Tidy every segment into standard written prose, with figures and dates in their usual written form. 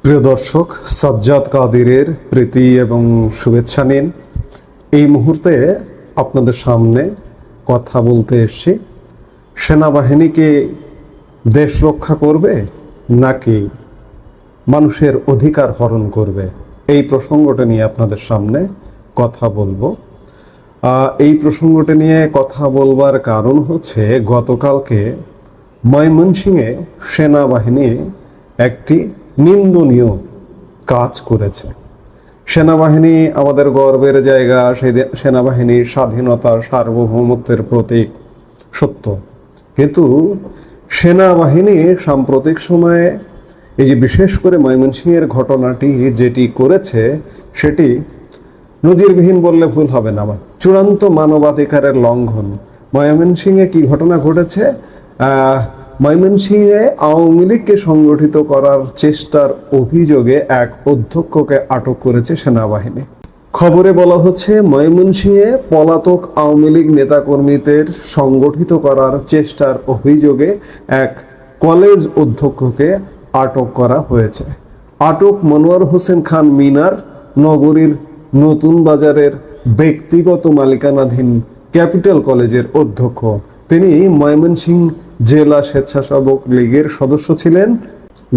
প্রিয় দর্শক, সাজ্জাদ কাদিরের প্রীতি এবং শুভেচ্ছা নিন। এই মুহূর্তে আপনাদের সামনে কথা বলতে এসেছি। সেনাবাহিনীকে দেশ রক্ষা করবে নাকি মানুষের অধিকার হরণ করবে, এই প্রসঙ্গটা নিয়ে আপনাদের সামনে কথা বলবো। এই প্রসঙ্গটা নিয়ে কথা বলবার কারণ হচ্ছে, গতকালকে ময়মনসিংহে সেনাবাহিনী একটি নিন্দনীয় কাজ করেছে। সেনাবাহিনী আমাদের গর্বের জায়গা, সেনাবাহিনীর স্বাধীনতা সার্বভৌমত্বের প্রতীক, সত্য। কিন্তু সেনাবাহিনী সাম্প্রতিক সময়ে এই যে বিশেষ করে ময়মনসিংহের ঘটনাটি যেটি করেছে, সেটি নজিরবিহীন বললে ভুল হবে না, চূড়ান্ত মানবাধিকারের লঙ্ঘন। ময়মনসিংহে কি ঘটনা ঘটেছে? ময়মনসিংহে আওয়ামী লীগকে সংগঠিত করার চেষ্টার অভিযোগে এক অধ্যক্ষকে আটক করেছে সেনাবাহিনী। খবরে বলা হচ্ছে, ময়মনসিংহে পলাতক আওয়ামী লীগ নেতাকর্মীদের সংগঠিত করার চেষ্টার অভিযোগে এক কলেজ অধ্যক্ষকে আটক করা হয়েছে। আটক মনোয়ার হোসেন খান মিনার নগরীর নতুন বাজারের ব্যক্তিগত মালিকানাধীন ক্যাপিটাল কলেজের অধ্যক্ষ। তিনি ময়মনসিংহ জেলা স্বেচ্ছাসেবক লীগের সদস্য ছিলেন।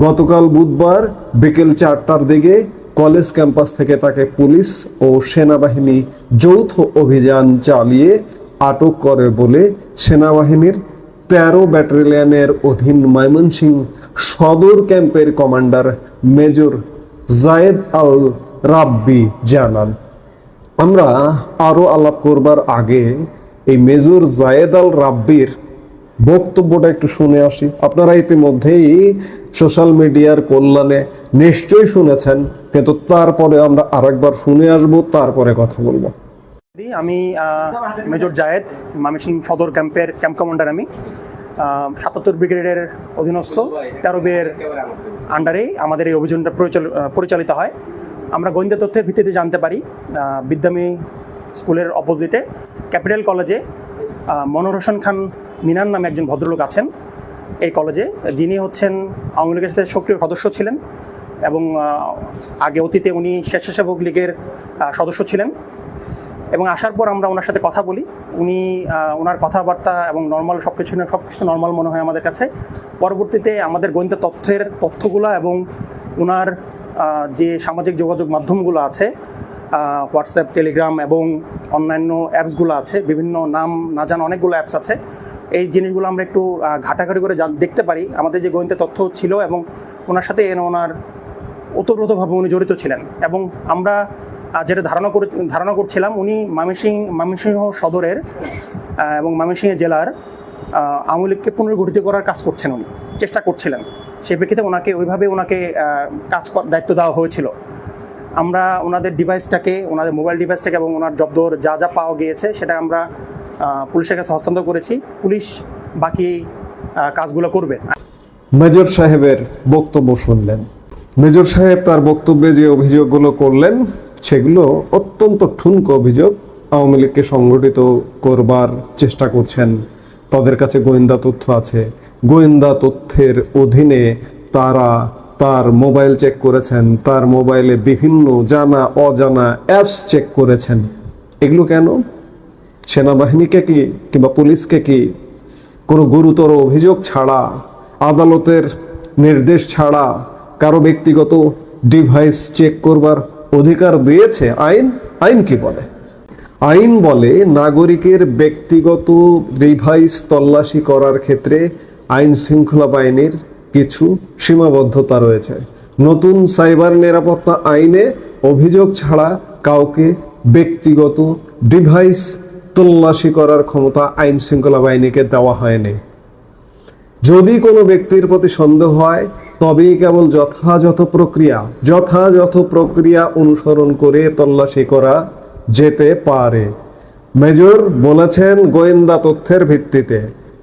গতকাল বুধবার বিকেল 4টার দিকে কলেজ ক্যাম্পাস থেকে তাকে পুলিশ ও সেনাবাহিনী যৌথ অভিযান চালিয়ে আটক করে বলে সেনাবাহিনীর 13 ব্যাটালিয়নের অধীন ময়মনসিংহ সদর ক্যাম্পের কমান্ডার মেজর জায়েদ আল রাব্বি জানান। আমরা আরো আলাপ করবার আগে এই মেজর জায়েদ আল রাব্বির বক্তব্যটা একটু শুনে আসি। আপনারা ইতিমধ্যেই সোশ্যাল মিডিয়ার কল্যাণে নিশ্চয়ই শুনেছেন, কিন্তু তারপরে আমরা আরেকবার শুনে আসবো, তারপরে কথা বলবো। আমি মেজর জায়েদ, ময়মনসিংহ সদর ক্যাম্পের ক্যাম্প কমান্ডার। আমি ৭৭ ব্রিগেডের অধীনস্থ 13 বিয়ের আন্ডারে আমাদের এই অভিযানটা পরিচালিত হয়। আমরা গোয়েন্দা তথ্যের ভিত্তিতে জানতে পারি, বিদ্যামী স্কুলের অপোজিটে ক্যাপিটাল কলেজে মনোয়ার হোসেন খান মিনার নামে একজন ভদ্রলোক আছেন এই কলেজে, যিনি হচ্ছেন আওয়ামী লীগের সাথে সক্রিয় সদস্য ছিলেন এবং আগে অতীতে উনি স্বেচ্ছাসেবক লীগের সদস্য ছিলেন। এবং আসার পর আমরা ওনার সাথে কথা বলি। উনি ওনার কথাবার্তা এবং নর্মাল সব কিছু নর্মাল মনে হয় আমাদের কাছে। পরবর্তীতে আমাদের গোয়েন্দা তথ্যগুলো এবং ওনার যে সামাজিক যোগাযোগ মাধ্যমগুলো আছে, হোয়াটসঅ্যাপ, টেলিগ্রাম এবং অন্যান্য অ্যাপসগুলো আছে, বিভিন্ন নাম না জানা অনেকগুলো অ্যাপস আছে, এই জিনিসগুলো আমরা একটু ঘাটাঘাটি করে দেখতে পারি আমাদের যে গোয়েন্দা তথ্য ছিল, এবং ওনার সাথে ওনার ওতপ্রোতভাবে উনি জড়িত ছিলেন। এবং আমরা যেটা ধারণা করছিলাম, উনি ময়মনসিংহ সদরের এবং ময়মনসিংহ জেলার আওয়ামী লীগকে পুনর্গঠিত করার কাজ করছেন, উনি চেষ্টা করছিলেন। সেই প্রেক্ষিতে ওনাকে দায়িত্ব দেওয়া হয়েছিল। আমরা ওনাদের মোবাইল ডিভাইসটাকে এবং ওনার জব্দর যা যা পাওয়া গিয়েছে সেটা আমরা পুলিশের কাছে হস্তান্তর করেছি। পুলিশ বাকি কাজগুলো করবে। মেজর সাহেবের বক্তব্য শুনলেন। মেজর সাহেব তার বক্তব্যে যে অভিযোগগুলো করলেন সেগুলো অত্যন্ত ঠুনকো অভিযোগ। আওয়ামী লীগকে সংগঠিত করবার চেষ্টা করছেন, তাদের কাছে গোয়েন্দা তথ্য আছে, গোয়েন্দা তথ্যের অধীনে তারা তার মোবাইল চেক করেছেন, তার মোবাইলে বিভিন্ন জানা অজানা অ্যাপস চেক করেছেন। এগুলো কেন? সেনাবাহিনীকে কি কিংবা পুলিশকে কি কোনো গুরুতর অভিযোগ ছাড়া, আদালতের নির্দেশ ছাড়া কারো ব্যক্তিগত ডিভাইস চেক করবার অধিকার দিয়েছে আইন? আইন কি বলে? আইন বলে নাগরিকের ব্যক্তিগত ডিভাইস তল্লাশি করার ক্ষেত্রে আইন শৃঙ্খলা বাহিনীর কিছু সীমাবদ্ধতা রয়েছে। নতুন সাইবার নিরাপত্তা আইনে অভিযোগ ছাড়া কাউকে ব্যক্তিগত ডিভাইস তল্লাশি করার ক্ষমতা আইন শৃঙ্খলা বাহিনীকে দেওয়া হয়নি। যদি কোনো ব্যক্তির প্রতি সন্দেহ হয়, তবেই কেবল যথাযথ প্রক্রিয়া অনুসরণ করে তল্লাশি করা যেতে পারে। মেজর বলেছেন গোয়েন্দা তথ্যের ভিত্তিতে,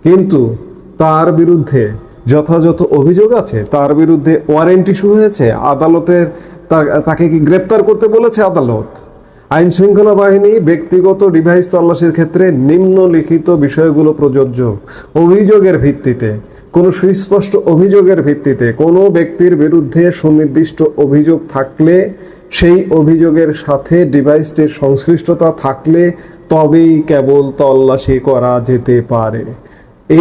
কিন্তু তার বিরুদ্ধে যথাযথ অভিযোগ আছে, তার বিরুদ্ধে ওয়ারেন্ট ইস্যু হয়েছে, আদালতের তাকে কি গ্রেপ্তার করতে বলেছে আদালত? আইন শৃঙ্খলা বাহিনী ব্যক্তিগত ডিভাইস তল্লাশির ক্ষেত্রে নিম্নলিখিত বিষয়গুলো প্রযোজ্য। অভিযোগের ভিত্তিতে, কোনো সুস্পষ্ট অভিযোগের ভিত্তিতে কোনো ব্যক্তির বিরুদ্ধে সুনির্দিষ্ট অভিযোগ থাকলে, সেই অভিযোগের সাথে ডিভাইসটির সংশ্লিষ্টতা থাকলে তবেই কেবল তল্লাশি করা যেতে পারে।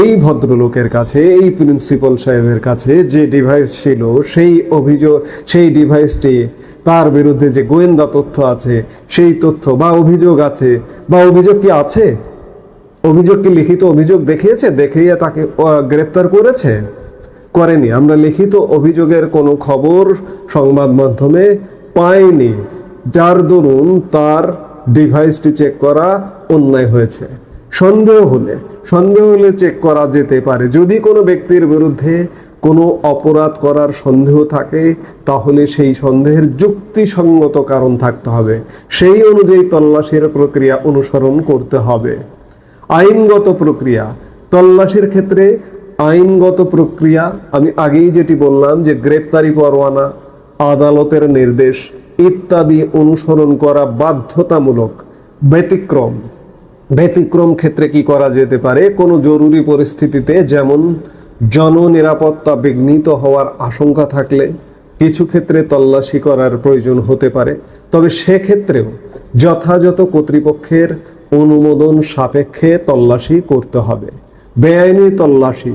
এই ভদ্রলোকের কাছে, এই প্রিন্সিপাল সাহেবের কাছে যে ডিভাইস ছিল, সেই ডিভাইসটি, তার বিরুদ্ধে যে গোয়েন্দা তথ্য আছে, সেই তথ্য বা অভিযোগ আছে, বা অভিযোগ কি আছে, অভিযোগ কি লিখিত অভিযোগ দেখিয়েছে, দেখিয়ে তাকে গ্রেপ্তার করেছে, করেনি। আমরা লিখিত অভিযোগের কোনো খবর সংবাদ মাধ্যমে পাইনি, যার দরুন তার ডিভাইসটি চেক করা অন্যায় হয়েছে। সন্দেহ হলে চেক করা যেতে পারে। যদি কোনো ব্যক্তির বিরুদ্ধে কোনো অপরাধ করার সন্দেহ থাকে, তাহলে সেই সন্দেহের যুক্তিসঙ্গত কারণ থাকতে হবে, সেই অনুযায়ী তল্লাশির প্রক্রিয়া অনুসরণ করতে হবে। আইনগত প্রক্রিয়া, তল্লাশির ক্ষেত্রে আইনগত প্রক্রিয়া, আমি আগেই যেটি বললাম যে গ্রেপ্তারি পরোয়ানা, আদালতের নির্দেশ ইত্যাদি অনুসরণ করা বাধ্যতামূলক। ব্যতিক্রম ক্ষেত্রে কি করা যেতে পারে? কোনো জরুরি পরিস্থিতিতে, যেমন জননিরাপত্তা বিঘ্নিত হওয়ার আশঙ্কা থাকলে কিছু ক্ষেত্রে তল্লাশি করার প্রয়োজন হতে পারে, তবে সেক্ষেত্রেও যথাযথ কর্তৃপক্ষের অনুমোদন সাপেক্ষে তল্লাশি করতে হবে। বেআইনি তল্লাশি,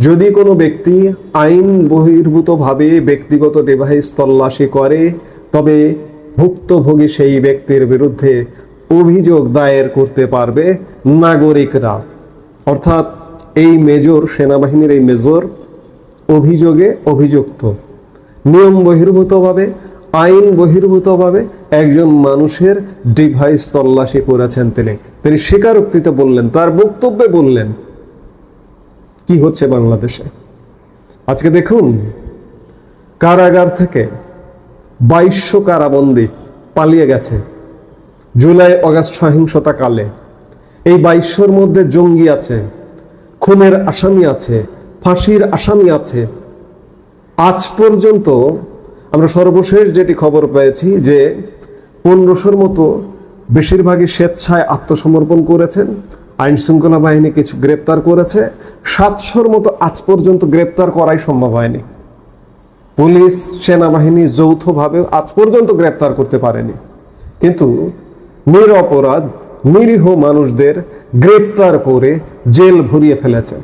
যদি কোনো ব্যক্তি আইন বহির্ভূতভাবে ব্যক্তিগত ডিভাইস তল্লাশি করে, তবে ভুক্তভোগী সেই ব্যক্তির বিরুদ্ধে অভিযোগ দায়ের করতে পারবে নাগরিকরা। অর্থাৎ এই মেজর, সেনাবাহিনীর এই মেজর অভিযোগে অভিযুক্ত, নিয়ম বহির্ভূতভাবে, আইন বহির্ভূতভাবে একজন মানুষের ডিভাইস তল্লাশি করেছেন। তিনি স্বীকারোক্তিতে বললেন, তার বক্তব্যে বললেন কি হচ্ছে বাংলাদেশে। আজকে দেখুন, কারাগার থেকে 2200 কারাবন্দী পালিয়ে গেছে জুলাই অগাস্ট সহিংসতা কালে। এই 2200-র মধ্যে জঙ্গি আছে, খুনের আসামি আছে, ফাঁসির আসামি আছে। আজ পর্যন্ত আমরা সর্বশেষ যেটি খবর পেয়েছি যে 1500-র মতো, বেশিরভাগই স্বেচ্ছায় আত্মসমর্পণ করেছেন। আইন শৃঙ্খলা বাহিনী কিছু গ্রেপ্তার করেছে। 700-র মতো আজ পর্যন্ত গ্রেপ্তার করাই সম্ভব হয়নি। পুলিশ, সেনাবাহিনী যৌথভাবে আজ পর্যন্ত গ্রেপ্তার করতে পারেনি। কিন্তু নিরপরাধ নিরীহ মানুষদের গ্রেপ্তার করে জেল ভরিয়ে ফেলেছে।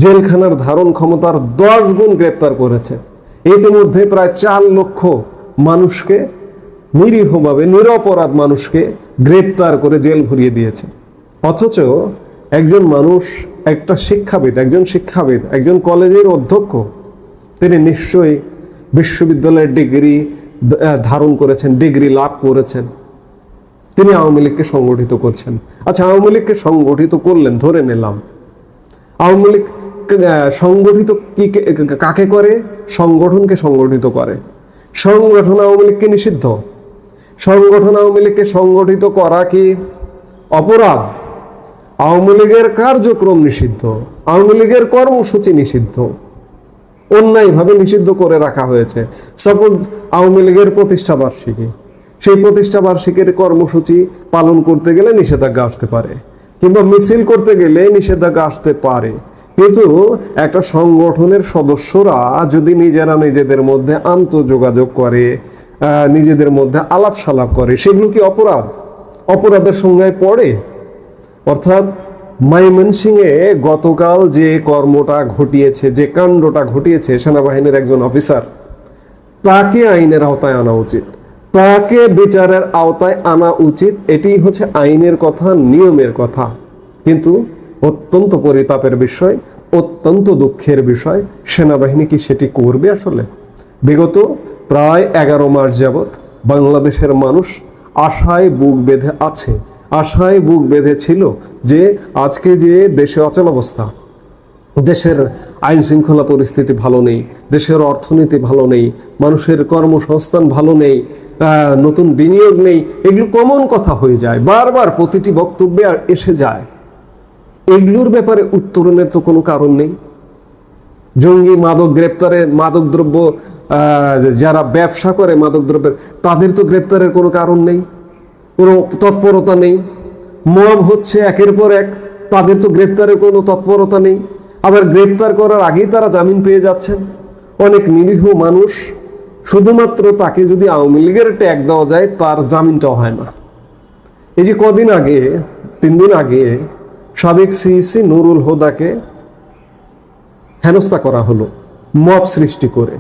জেলখানার ধারণ ক্ষমতার 10 গুণ গ্রেপ্তার করেছে। ইতিমধ্যে প্রায় 4 লক্ষ মানুষকে, নিরীহভাবে নিরপরাধ মানুষকে গ্রেপ্তার করে জেল ভরিয়ে দিয়েছে। অথচ একজন মানুষ, একজন শিক্ষাবিদ, একজন কলেজের অধ্যক্ষ, তিনি নিশ্চয়ই বিশ্ববিদ্যালয়ের ডিগ্রি ধারণ করেছেন, ডিগ্রি লাভ করেছেন। তিনি আওয়ামী লীগকে সংগঠিত করছেন। আচ্ছা, আওয়ামী লীগকে সংগঠিত করলেন, ধরে নিলাম। আওয়ামী লীগ সংগঠিত কাকে করে? সংগঠনকে সংগঠিত করে। সংগঠন আওয়ামী লীগকে নিষিদ্ধ? সংগঠন আওয়ামী লীগকে সংগঠিত করা কি অপরাধ? আওয়ামী লীগের কার্যক্রম নিষিদ্ধ, আওয়ামী লীগের কর্মসূচি নিষিদ্ধ, অন্যায়ভাবে নিষিদ্ধ করে রাখা হয়েছে। সাপোজ আওয়ামী লীগের প্রতিষ্ঠা বার্ষিকী, সেই প্রতিষ্ঠা বার্ষিকীর কর্মসূচি পালন করতে গেলে নিষেধাজ্ঞা আসতে পারে, কিংবা মিছিল করতে গেলে নিষেধাজ্ঞা আসতে পারে। কিন্তু একটা সংগঠনের সদস্যরা যদি নিজেদের মধ্যে আন্তঃযোগাযোগ করে, নিজেদের মধ্যে আলাপ সালাপ করে, সেগুলো কি অপরাধ? অপরাধের সংজ্ঞায় পড়ে? অর্থাৎ ময়মনসিংহে গতকাল যে কর্মটা ঘটিয়েছে, যে কাণ্ডটা ঘটিয়েছে সেনাবাহিনীর একজন অফিসার, তাকে আইনের আওতায় আনা উচিত, তাকে বিচারের আওতায় আনা উচিত। এটি হচ্ছে আইনের কথা, নিয়মের কথা। কিন্তু অত্যন্ত পরিতাপের বিষয়, অত্যন্ত দুঃখের বিষয়, সেনাবাহিনী কি সেটি করবে আসলে? বিগত প্রায় 11 মাস যাবৎ বাংলাদেশের মানুষ আশায় বুক বেঁধে আছে, আশায় বুক বেঁধে ছিল যে আজকে যে দেশে অচল অবস্থা, দেশের আইন শৃঙ্খলা পরিস্থিতি ভালো নেই, দেশের অর্থনীতি ভালো নেই, মানুষের কর্মসংস্থান ভালো নেই, নতুন বিনিয়োগ নেই, এগুলো কমন কথা হয়ে যায়, বারবার প্রতিটি বক্তব্যে এসে যায়। এগুলোর ব্যাপারে উত্তরণের তো কোনো কারণ নেই। জঙ্গি, মাদক গ্রেপ্তারের, মাদকদ্রব্য যারা ব্যবসা করে মাদকদ্রব্যের, তাদের তো গ্রেপ্তারের কোনো কারণ নেই। কোনো তৎপরতা নেই। মব হচ্ছে একের পর এক, তাদের তো গ্রেপ্তারের কোনো তৎপরতা নেই। আবার গ্রেপ্তার করার আগেই তারা জামিন পেয়ে যাচ্ছেন। অনেক নিরীহ মানুষ, শুধুমাত্র তাকে যদি আওয়ামী লীগের ট্যাগ দেওয়া যায় তার জামিনটাও হয় না। এই যে কদিন আগে, 3 দিন আগে সাবেক সিইসি নুরুল হুদাকে হেনস্থা করা হলো মব সৃষ্টি করে,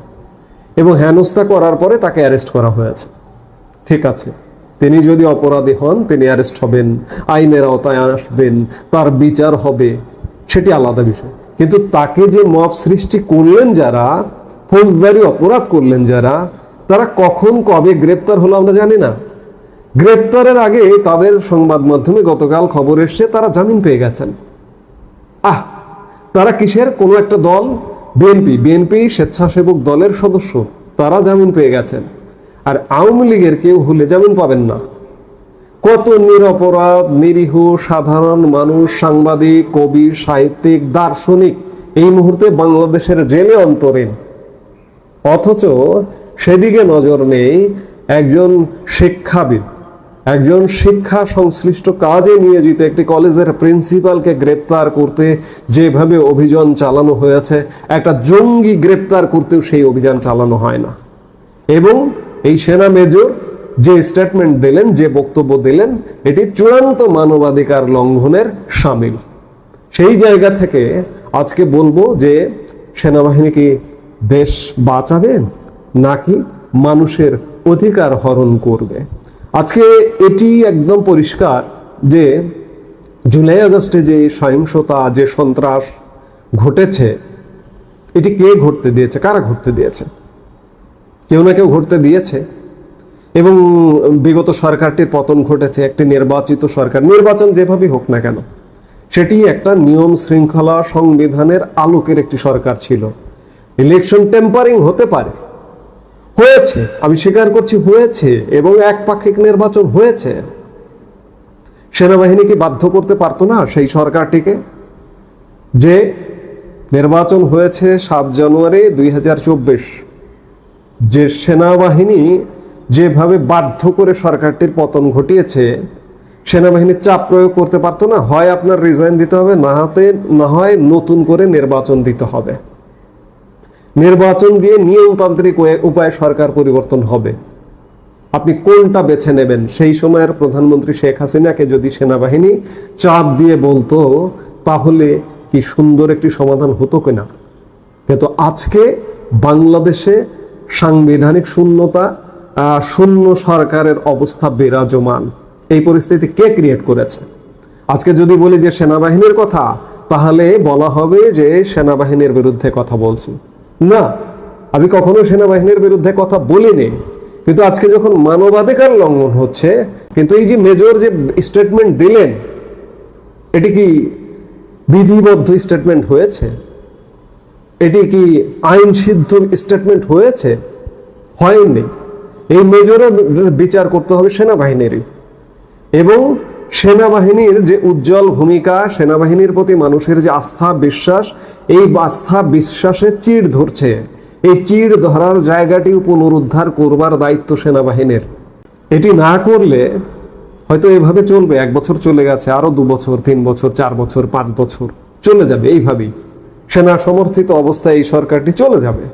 এবং হেনস্থা করার পরে তাকে অ্যারেস্ট করা হয়েছে। ঠিক আছে, তিনি যদি অপরাধী হন তিনি অ্যারেস্ট হবেন, আইনের আওতায় আসবেন, তার বিচার হবে, সেটি আলাদা বিষয়। কিন্তু তাকে যে মব সৃষ্টি করলেন যারা, ফৌজদারি অপরাধ করলেন যারা, তারা কখন কবে গ্রেপ্তার হলো আমরা জানি না। গ্রেপ্তারের আগে তাদের সংবাদ মাধ্যমে গতকাল খবর এসছে তারা জামিন পেয়ে গেছেন। তারা কিসের? কোনো একটা দল, বিএনপি স্বেচ্ছাসেবক দলের সদস্য, তারা জামিন পেয়ে গেছেন। আর আওয়ামী লীগের কেউ হলে জামিন পাবেন না। কত নিরপরাধ নিরীহ সাধারণ মানুষ, সাংবাদিক, কবি, সাহিত্যিক, দার্শনিক এই মুহূর্তে বাংলাদেশের জেলে অন্তরীণ, অথচ সেদিকে নজর নেই। একজন শিক্ষাবিদ, একজন শিক্ষা সংশ্লিষ্ট কাজে নিয়োজিত একটি কলেজের প্রিন্সিপালকে গ্রেপ্তার করতে যেভাবে অভিযান চালানো হয়েছে, একটা জঙ্গি গ্রেপ্তার করতেও সেই অভিযান চালানো হয় না। এবং এই সেনা মেজর যে স্টেটমেন্ট দিলেন, যে বক্তব্য দিলেন, এটি চূড়ান্ত মানবাধিকার লঙ্ঘনের শামিল। সেই জায়গা থেকে আজকে বলবো যে সেনাবাহিনী কি দেশ বাঁচাবেন নাকি মানুষের অধিকার হরণ করবে? আজকে এটি একদম পরিষ্কার যে জুলাই আগস্টে যে সহিংসতা, যে সন্ত্রাস ঘটেছে, এটি কে ঘটতে দিয়েছে? কারা ঘটতে দিয়েছে? কেউ না কেউ ঘটতে দিয়েছে। এবং বিগত সরকারটির পতন ঘটেছে। একটি নির্বাচিত সরকার, নির্বাচন যেভাবেই হোক না কেন, সেটি একটা নিয়ম শৃঙ্খলা সংবিধানের আলোকের একটি সরকার ছিল। ইলেকশন টেম্পারিং হতে পারে, হয়েছে, আমি স্বীকার করছি হয়েছে, এবং একপাক্ষিক নির্বাচন হয়েছে। সেনাবাহিনী কি বাধ্য করতে পারতো না সেই সরকারটিকে? যে নির্বাচন হয়েছে 7 জানুয়ারি 2024, যে সেনাবাহিনী যেভাবে বাধ্য করে সরকারটির পতন ঘটিয়েছে, সেনাবাহিনীর চাপ প্রয়োগ করতে পারতো না? হয় আপনার রিজাইন দিতে হবে, না হয় নতুন করে নির্বাচন দিতে হবে। নির্বাচন দিয়ে নিয়মতান্ত্রিক উপায়ে সরকার পরিবর্তন হবে। আপনি কোনটা বেছে নেবেন? সেই সময়ের প্রধানমন্ত্রী শেখ হাসিনাকে যদি সেনাবাহিনী চাপ দিয়ে বলতো, তাহলে কি সুন্দর একটি সমাধান হতো কিনা। কিন্তু আজকে বাংলাদেশে সাংবিধানিক শূন্যতা, শূন্য সরকারের অবস্থা বিরাজমান। এই পরিস্থিতি কে ক্রিয়েট করেছে? আজকে যদি বলি যে সেনাবাহিনীর কথা, তাহলে বলা হবে যে সেনাবাহিনীর বিরুদ্ধে কথা বলছি। না, আমি কখনো সেনাবাহিনীর বিরুদ্ধে কথা বলিনি। কিন্তু আজকে যখন মানবাধিকার লঙ্ঘন হচ্ছে, কিন্তু এই যে মেজর যে স্টেটমেন্ট দিলেন, এটি কি বিধিবদ্ধ স্টেটমেন্ট হয়েছে? এটি কি আইন সিদ্ধ স্টেটমেন্ট হয়েছে? হয়নি। এই মেজরের বিচার করতে হবে সেনাবাহিনীরই। এবং সেনাবাহিনীর যে উজ্জ্বল ভূমিকা, সেনাবাহিনীর প্রতি মানুষের যে আস্থা বিশ্বাস, এই আস্থা বিশ্বাসে চিড় ধরছে। এই চিড় ধরার জায়গাটি পুনরুদ্ধার করবার দায়িত্ব সেনাবাহিনীর। এটি না করলে হয়তো এভাবে চলবে। 1 বছর চলে গেছে, আরো 2 বছর, 3 বছর, 4 বছর, 5 বছর চলে যাবে। এইভাবেই সেনা সমর্থিত অবস্থায় এই সরকারটি চলে যাবে।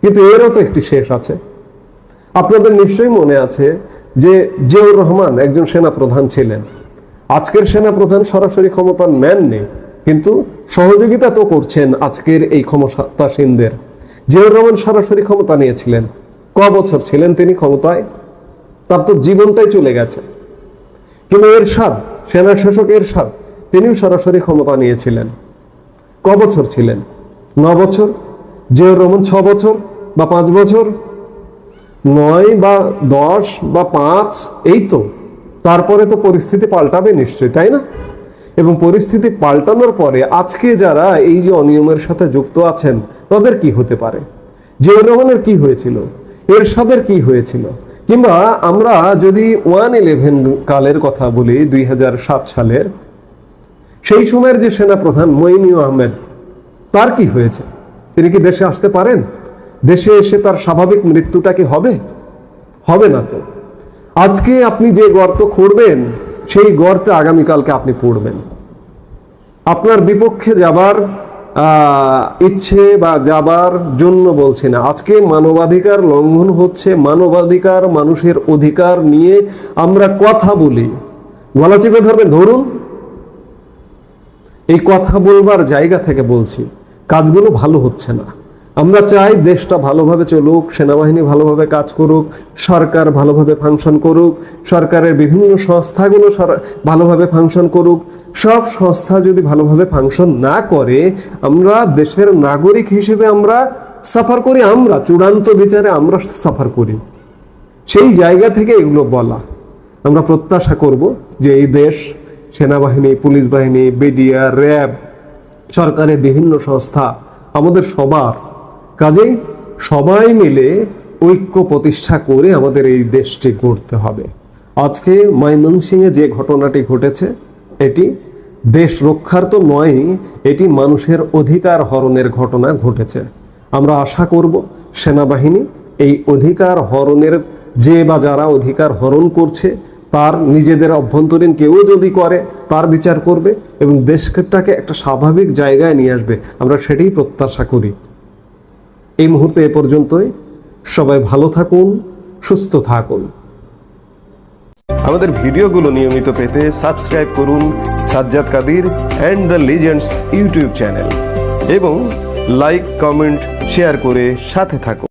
কিন্তু এরও তো একটি শেষ আছে। আপনাদের নিশ্চয়ই মনে আছে যে জিয়াউর রহমান একজন সেনা প্রধান ছিলেন। আজকের সেনা প্রধান সরাসরি ক্ষমতা নেননি, কিন্তু সহযোগিতা তো করছেন আজকের এই ক্ষমতাসীনদের। জিয়াউর রহমান সরাসরি ক্ষমতা নিয়েছিলেন। ক বছর ছিলেন তিনি ক্ষমতায়? তার তো জীবনটাই চলে গেছে। কিন্তু এরশাদ, সেনা শাসক এরশাদ, তিনিও সরাসরি ক্ষমতা নিয়েছিলেন। ক বছর ছিলেন? 9 বছর। জিয়াউর রহমান 6 বছর বা 5 বছর, 9 বা 10 বা 5, এই তো। তারপরে তো পরিস্থিতি পাল্টাবে নিশ্চয়ই, তাই না? এবং পরিস্থিতি পাল্টানোর পরে আজকে যারা এই যে অনিয়মের সাথে যুক্ত আছেন, তাদের কি হতে পারে? জিয়াউর রহমানের কি হয়েছিল? এরশাদের কি হয়েছিল? কিংবা আমরা যদি 111 কালের কথা বলি, 2007 সালের, সেই সময়ের যে সেনাপ্রধান মঈনুল আহমেদ, তার কি হয়েছে? তিনি কি দেশে আসতে পারেন? দেশে এসে তার স্বাভাবিক মৃত্যুটা কি হবে? হবে না তো। আজকে আপনি যে গর্ত খুঁড়বেন সেই গর্তে আগামীকালকে আপনি পড়বেন। আপনার বিপক্ষে যাবার ইচ্ছে বা যাবার জন্য বলছি না, আজকে মানবাধিকার লঙ্ঘন হচ্ছে। মানবাধিকার, মানুষের অধিকার নিয়ে আমরা কথা বলি, গলা চেপে ধরবেন, ধরুন। এই কথা বলবার জায়গা থেকে বলছি, কাজগুলো ভালো হচ্ছে না। আমরা চাই দেশটা ভালোভাবে চলুক, সেনাবাহিনী ভালোভাবে কাজ করুক, সরকার ভালোভাবে ফাংশন করুক, সরকারের বিভিন্ন সংস্থাগুলো ভালোভাবে ফাংশন করুক। সব সংস্থা যদি ভালোভাবে ফাংশন না করে, আমরা দেশের নাগরিক হিসেবে আমরা সাফার করি, আমরা চূড়ান্ত বিচারে আমরা সাফার করি। সেই জায়গা থেকে এগুলো বলা, আমরা প্রত্যাশা করব যে এই দেশ সেনাবাহিনী, পুলিশ বাহিনী, বিডিআর, র্যাব, সরকারের বিভিন্ন সংস্থা, আমাদের সবার কাজেই সবাই মিলে ঐক্য প্রতিষ্ঠা করে আমাদের এই দেশটি গড়তে হবে। আজকে ময়মনসিংহে যে ঘটনাটি ঘটেছে, এটি দেশ রক্ষার তো নয়, এটি মানুষের অধিকার হরণের ঘটনা ঘটেছে। আমরা আশা করব সেনাবাহিনী এই অধিকার হরণের, যে বা যারা অধিকার হরণ করছে তার নিজেদের অভ্যন্তরীণ কেউ যদি করে তার বিচার করবে এবং দেশটাকে একটা স্বাভাবিক জায়গায় নিয়ে আসবে। আমরা সেটাই প্রত্যাশা করি। এই মুহূর্তে এ পর্যন্তই। সবাই ভালো থাকুন, সুস্থ থাকুন। আমাদের ভিডিওগুলো নিয়মিত পেতে সাবস্ক্রাইব করুন Sajjad Kadir and the legends YouTube channel এবং লাইক, কমেন্ট, শেয়ার করে সাথে থাকুন।